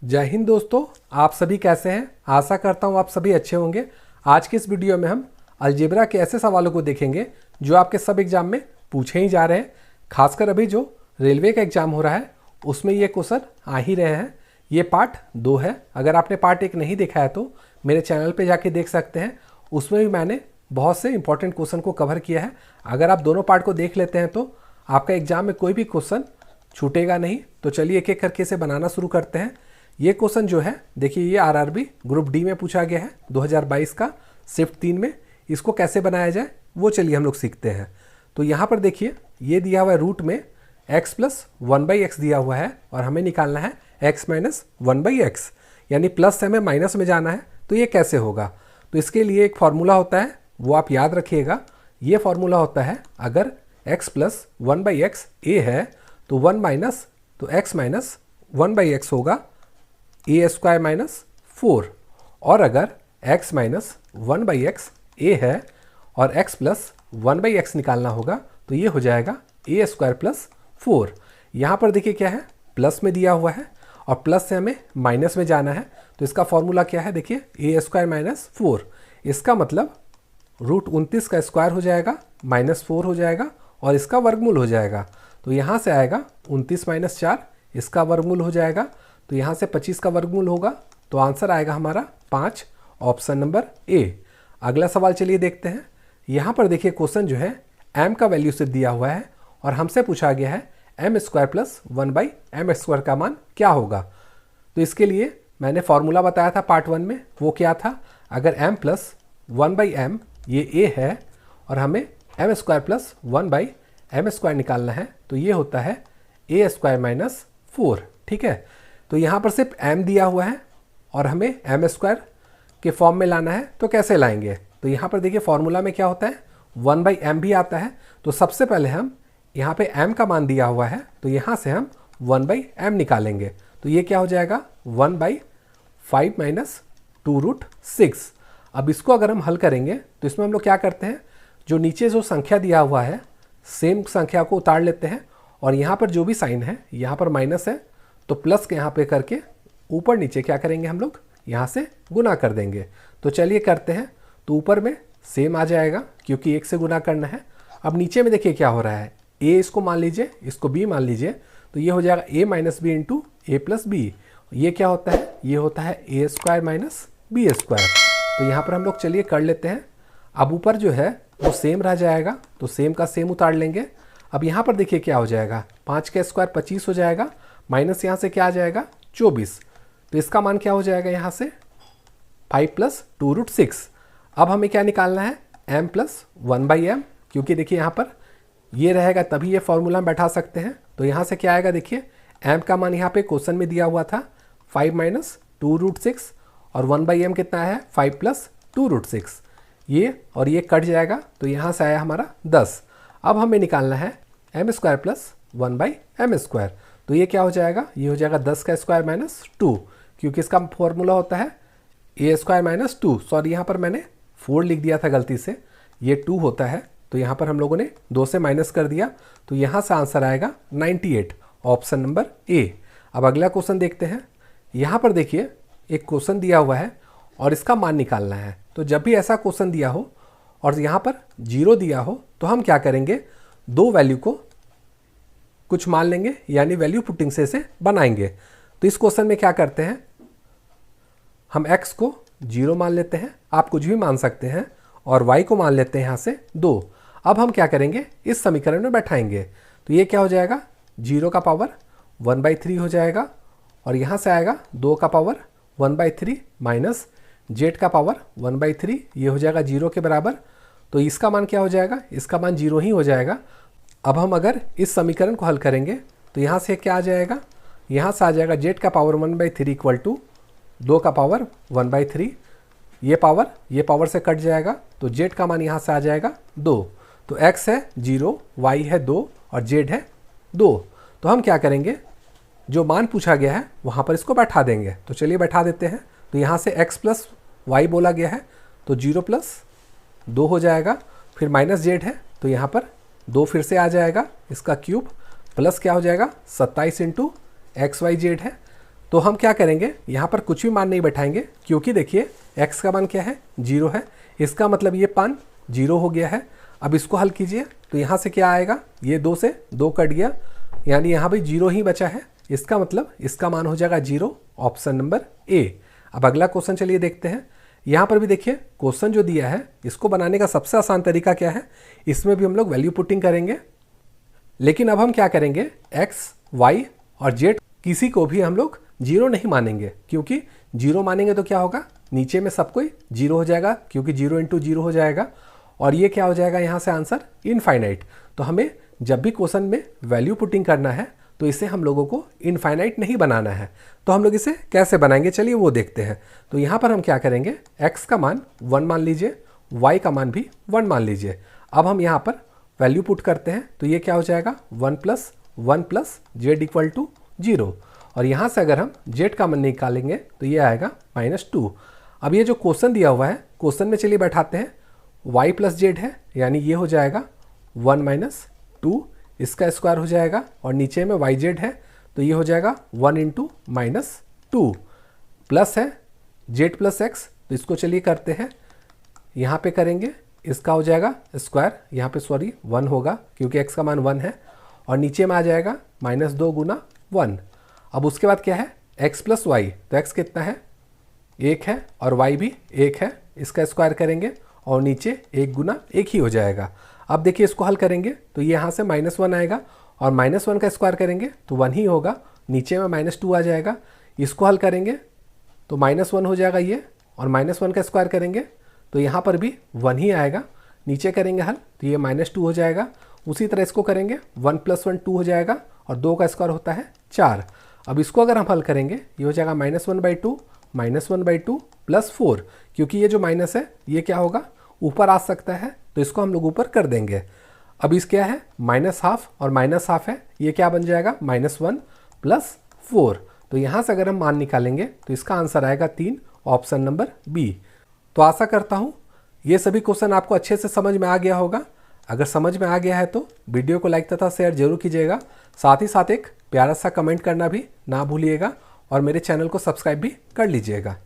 जय हिंद दोस्तों, आप सभी कैसे हैं। आशा करता हूं आप सभी अच्छे होंगे। आज के इस वीडियो में हम अलजेब्रा के ऐसे सवालों को देखेंगे जो आपके सब एग्जाम में पूछे ही जा रहे हैं। खासकर अभी जो रेलवे का एग्जाम हो रहा है उसमें ये क्वेश्चन आ ही रहे हैं। ये पार्ट 2 है। अगर आपने पार्ट 1 नहीं देखा है तो मेरे चैनल पर जाके देख सकते हैं। उसमें भी मैंने बहुत से इंपॉर्टेंट क्वेश्चन को कवर किया है। अगर आप दोनों पार्ट को देख लेते हैं तो आपका एग्जाम में कोई भी क्वेश्चन छूटेगा नहीं। तो चलिए एक एक करके इसे बनाना शुरू करते हैं। ये क्वेश्चन जो है देखिए, ये आरआरबी ग्रुप डी में पूछा गया है 2022 का शिफ्ट 3 में। इसको कैसे बनाया जाए वो चलिए हम लोग सीखते हैं। तो यहाँ पर देखिए ये दिया हुआ है रूट में x प्लस 1/x दिया हुआ है और हमें निकालना है x माइनस 1/x, यानी प्लस से हमें माइनस में जाना है। तो ये कैसे होगा? तो इसके लिए एक फार्मूला होता है, वो आप याद रखिएगा। ये फार्मूला होता है, अगर x प्लस 1/x a है तो 1 माइनस तो x माइनस 1/x होगा a स्क्वायर माइनस 4। और अगर x माइनस 1/x a है और x प्लस 1/x निकालना होगा तो ये हो जाएगा a स्क्वायर प्लस 4। यहाँ पर देखिए क्या है, प्लस में दिया हुआ है और प्लस से हमें माइनस में जाना है। तो इसका फॉर्मूला क्या है, देखिए a स्क्वायर माइनस 4। इसका मतलब रूट 29 का स्क्वायर हो जाएगा माइनस 4 हो जाएगा और इसका वर्गमूल हो जाएगा। तो यहाँ से आएगा 29 माइनस 4, इसका वर्गमूल हो जाएगा। तो यहाँ से 25 का वर्गमूल होगा तो आंसर आएगा हमारा 5, ऑप्शन नंबर ए। अगला सवाल चलिए देखते हैं। यहाँ पर देखिए क्वेश्चन जो है m का वैल्यू से दिया हुआ है और हमसे पूछा गया है m square plus 1/m square का मान क्या होगा। तो इसके लिए मैंने फॉर्मूला बताया था पार्ट 1 में, वो क्या था, अगर m प्लस 1/m ये a है और हमें m square plus 1/m square निकालना है तो ये होता है a स्क्वायर माइनस 4। ठीक है, तो यहाँ पर सिर्फ m दिया हुआ है और हमें m स्क्वायर के फॉर्म में लाना है। तो कैसे लाएंगे? तो यहाँ पर देखिए फॉर्मूला में क्या होता है, 1/m भी आता है। तो सबसे पहले हम यहाँ पे m का मान दिया हुआ है तो यहाँ से हम 1/m निकालेंगे। तो ये क्या हो जाएगा, 1/5 माइनस 2√6। अब इसको अगर हम हल करेंगे तो इसमें हम लोग क्या करते हैं, जो नीचे जो संख्या दिया हुआ है सेम संख्या को उतार लेते हैं और यहाँ पर जो भी साइन है यहाँ पर माइनस है तो प्लस के यहाँ पे करके ऊपर नीचे क्या करेंगे, हम लोग यहाँ से गुना कर देंगे। तो चलिए करते हैं। तो ऊपर में सेम आ जाएगा क्योंकि 1 से गुना करना है। अब नीचे में देखिए क्या हो रहा है, a इसको मान लीजिए, इसको b मान लीजिए। तो ये हो जाएगा a minus B into A plus B. ये क्या होता है, ये होता है a square minus B square. तो यहाँ पर हम लोग चलिए कर लेते हैं। अब ऊपर जो है वो सेम रह जाएगा तो सेम का सेम उतार लेंगे। अब यहाँ पर देखिए क्या हो जाएगा, 5 का स्क्वायर 25 हो जाएगा, माइनस यहाँ से क्या आ जाएगा 24। तो इसका मान क्या हो जाएगा यहाँ से 5 प्लस 2√6। अब हमें क्या निकालना है, m प्लस 1/m, क्योंकि देखिए यहाँ पर ये रहेगा तभी ये फॉर्मूला में बैठा सकते हैं। तो यहाँ से क्या आएगा, देखिए m का मान यहाँ पे क्वेश्चन में दिया हुआ था 5 माइनस 2√6 और 1/m कितना है 5 प्लस 2√6। ये और ये कट जाएगा तो यहाँ से आया हमारा 10। अब हमें निकालना है m square plus 1/m square. तो ये क्या हो जाएगा, ये हो जाएगा 10 का स्क्वायर माइनस 2, क्योंकि इसका फॉर्मूला होता है a स्क्वायर माइनस 2। सॉरी यहाँ पर मैंने 4 लिख दिया था गलती से, ये 2 होता है। तो यहाँ पर हम लोगों ने 2 से माइनस कर दिया तो यहाँ से आंसर आएगा 98, ऑप्शन नंबर ए। अब अगला क्वेश्चन देखते हैं। यहाँ पर देखिए एक क्वेश्चन दिया हुआ है और इसका मान निकालना है। तो जब भी ऐसा क्वेश्चन दिया हो और यहाँ पर 0 दिया हो तो हम क्या करेंगे, दो वैल्यू को कुछ मान लेंगे, यानी वैल्यू पुटिंग से इसे बनाएंगे। तो इस क्वेश्चन में क्या करते हैं, हम x को 0 मान लेते हैं, आप कुछ भी मान सकते हैं, और y को मान लेते हैं यहाँ से 2। अब हम क्या करेंगे, इस समीकरण में बैठाएंगे। तो ये क्या हो जाएगा, 0 का पावर 1/3 हो जाएगा और यहाँ से आएगा 2 का पावर 1/3 माइनस z का पावर 1/3, ये हो जाएगा 0 के बराबर। तो इसका मान क्या हो जाएगा, इसका मान 0 ही हो जाएगा। अब हम अगर इस समीकरण को हल करेंगे तो यहाँ से क्या आ जाएगा, यहाँ से आ जाएगा z का पावर 1/3 इक्वल टू 2 का पावर 1/3। ये पावर से कट जाएगा तो z का मान यहाँ से आ जाएगा 2। तो x है 0, y है 2 और z है 2। तो हम क्या करेंगे, जो मान पूछा गया है वहाँ पर इसको बैठा देंगे। तो चलिए बैठा देते हैं। तो यहाँ से x प्लस वाई बोला गया है तो 0 प्लस 2 हो जाएगा, फिर माइनस z है तो यहाँ पर 2 फिर से आ जाएगा, इसका क्यूब प्लस क्या हो जाएगा 27 इंटू XYZ है। तो हम क्या करेंगे, यहाँ पर कुछ भी मान नहीं बैठाएंगे, क्योंकि देखिए x का मान क्या है, 0 है। इसका मतलब ये मान 0 हो गया है। अब इसको हल कीजिए तो यहाँ से क्या आएगा, ये 2 से 2 कट गया, यानी यहाँ भी 0 ही बचा है। इसका मतलब इसका मान हो जाएगा 0, ऑप्शन नंबर ए। अब अगला क्वेश्चन चलिए देखते हैं। यहाँ पर भी देखिए क्वेश्चन जो दिया है, इसको बनाने का सबसे आसान तरीका क्या है, इसमें भी हम लोग वैल्यू पुटिंग करेंगे। लेकिन अब हम क्या करेंगे, x, y और z किसी को भी हम लोग 0 नहीं मानेंगे, क्योंकि 0 मानेंगे तो क्या होगा, नीचे में सब कोई 0 हो जाएगा, क्योंकि 0 × 0 हो जाएगा। और ये क्या हो जाएगा यहाँ से आंसर, इनफाइनाइट। तो हमें जब भी क्वेश्चन में वैल्यू पुटिंग करना है तो इसे हम लोगों को इनफाइनाइट नहीं बनाना है। तो हम लोग इसे कैसे बनाएंगे, चलिए वो देखते हैं। तो यहाँ पर हम क्या करेंगे, x का मान 1 मान लीजिए, y का मान भी 1 मान लीजिए। अब हम यहाँ पर वैल्यू पुट करते हैं तो ये क्या हो जाएगा, 1 + 1 + z = 0। और यहाँ से अगर हम z का मान निकालेंगे तो ये आएगा -2। अब ये जो क्वेश्चन दिया हुआ है, क्वेश्चन में चलिए बैठाते हैं, y + z है, यानी ये हो जाएगा 1 - 2, इसका स्क्वायर हो जाएगा, और नीचे में yz है तो ये हो जाएगा 1 × -2, प्लस है z + x, तो इसको चलिए करते हैं, यहाँ पे करेंगे, इसका हो जाएगा स्क्वायर, यहाँ पे सॉरी 1 होगा क्योंकि x का मान 1 है, और नीचे में आ जाएगा -2 × 1। अब उसके बाद क्या है, x + y, तो x कितना है, 1 है, और y भी 1 है, इसका स्क्वायर करेंगे और नीचे 1 × 1 ही हो जाएगा। अब देखिए इसको हल करेंगे तो यहाँ से -1 आएगा, और -1 का स्क्वायर करेंगे तो 1 ही होगा, नीचे में -2 आ जाएगा। इसको हल करेंगे तो -1 हो जाएगा ये, और -1 का स्क्वायर करेंगे तो यहाँ पर भी 1 ही आएगा, नीचे करेंगे हल तो ये -2 हो जाएगा। उसी तरह इसको करेंगे, 1 + 1 2 हो जाएगा, और 2 का स्क्वायर होता है 4। अब इसको अगर हम हल करेंगे, ये हो जाएगा -1/2 -1/2 + 4, क्योंकि ये जो माइनस है ये क्या होगा, ऊपर आ सकता है, तो इसको हम लोग ऊपर कर देंगे। अब इस क्या है, -½ और -½ है, ये क्या बन जाएगा, -1 + 4। तो यहाँ से अगर हम मान निकालेंगे तो इसका आंसर आएगा 3, ऑप्शन नंबर बी। तो आशा करता हूँ ये सभी क्वेश्चन आपको अच्छे से समझ में आ गया होगा। अगर समझ में आ गया है तो वीडियो को लाइक तथा शेयर जरूर कीजिएगा, साथ ही साथ एक प्यारा सा कमेंट करना भी ना भूलिएगा, और मेरे चैनल को सब्सक्राइब भी कर लीजिएगा।